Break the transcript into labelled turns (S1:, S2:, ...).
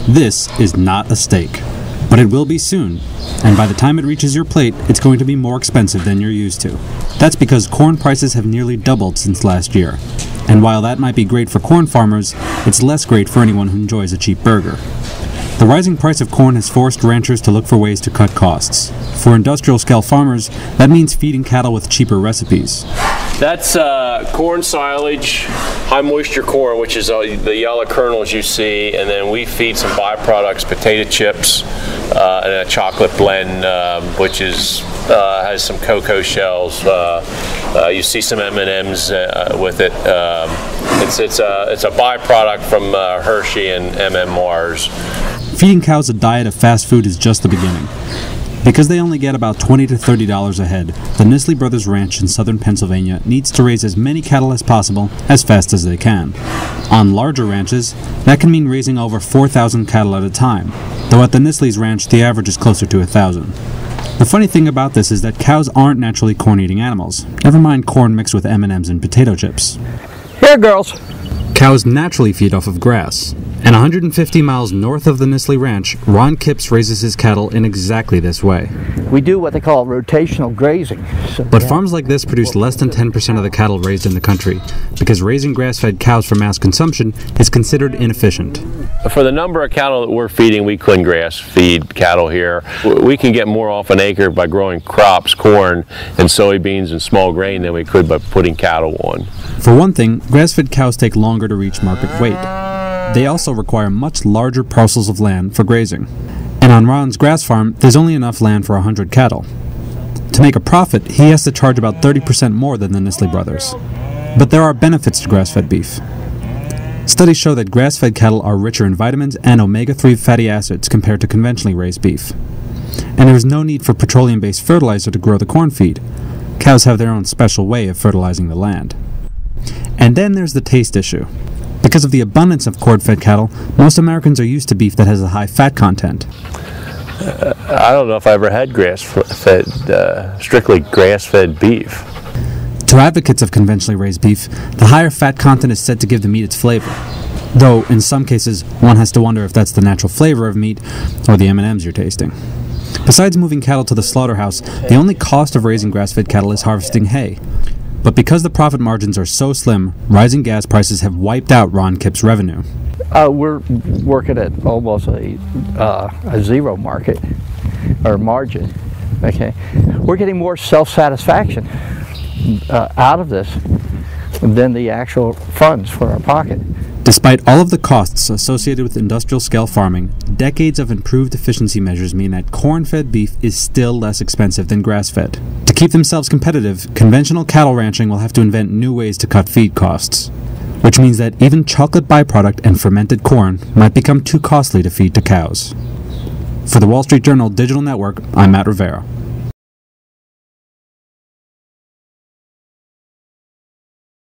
S1: This is not a steak, but it will be soon, and by the time it reaches your plate, it's going to be more expensive than you're used to. That's because corn prices have nearly doubled since last year, and while that might be great for corn farmers, it's less great for anyone who enjoys a cheap burger. The rising price of corn has forced ranchers to look for ways to cut costs. For industrial-scale farmers, that means feeding cattle with cheaper recipes.
S2: That's corn silage, high-moisture corn, which is the yellow kernels you see, and then we feed some byproducts, potato chips, and a chocolate blend, which has some cocoa shells. You see some M&Ms with it. It's a byproduct from Hershey and M&M Mars.
S1: Feeding cows a diet of fast food is just the beginning. Because they only get about $20 to $30 a head, the Nisley Brothers Ranch in southern Pennsylvania needs to raise as many cattle as possible as fast as they can. On larger ranches, that can mean raising over 4,000 cattle at a time, though at the Nisley's ranch the average is closer to 1,000. The funny thing about this is that cows aren't naturally corn-eating animals, never mind corn mixed with M&Ms and potato chips.
S3: Here, girls.
S1: Cows naturally feed off of grass. And 150 miles north of the Nisley Ranch, Ron Kipps raises his cattle in exactly this way.
S3: We do what they call rotational grazing.
S1: But farms like this produce less than 10% of the cattle raised in the country, because raising grass-fed cows for mass consumption is considered inefficient.
S2: For the number of cattle that we're feeding, we couldn't grass-feed cattle here. We can get more off an acre by growing crops, corn and soybeans and small grain than we could by putting cattle on.
S1: For one thing, grass-fed cows take longer to reach market weight. They also require much larger parcels of land for grazing. And on Ron's grass farm, there's only enough land for 100 cattle. To make a profit, he has to charge about 30% more than the Nisley Brothers. But there are benefits to grass-fed beef. Studies show that grass-fed cattle are richer in vitamins and omega-3 fatty acids compared to conventionally raised beef. And there is no need for petroleum-based fertilizer to grow the corn feed. Cows have their own special way of fertilizing the land. And then there's the taste issue. Because of the abundance of corn-fed cattle, most Americans are used to beef that has a high fat content.
S2: I don't know if I ever had strictly grass-fed beef.
S1: To advocates of conventionally raised beef, the higher fat content is said to give the meat its flavor. Though, in some cases, one has to wonder if that's the natural flavor of meat or the M&Ms you're tasting. Besides moving cattle to the slaughterhouse, the only cost of raising grass-fed cattle is harvesting hay. But because the profit margins are so slim, rising gas prices have wiped out Ron Kipps' revenue.
S3: We're working at almost a zero market or margin. Okay, we're getting more self-satisfaction out of this than the actual funds for our pocket.
S1: Despite all of the costs associated with industrial-scale farming, decades of improved efficiency measures mean that corn-fed beef is still less expensive than grass-fed. To keep themselves competitive, conventional cattle ranching will have to invent new ways to cut feed costs, which means that even chocolate byproduct and fermented corn might become too costly to feed to cows. For the Wall Street Journal Digital Network, I'm Matt Rivera.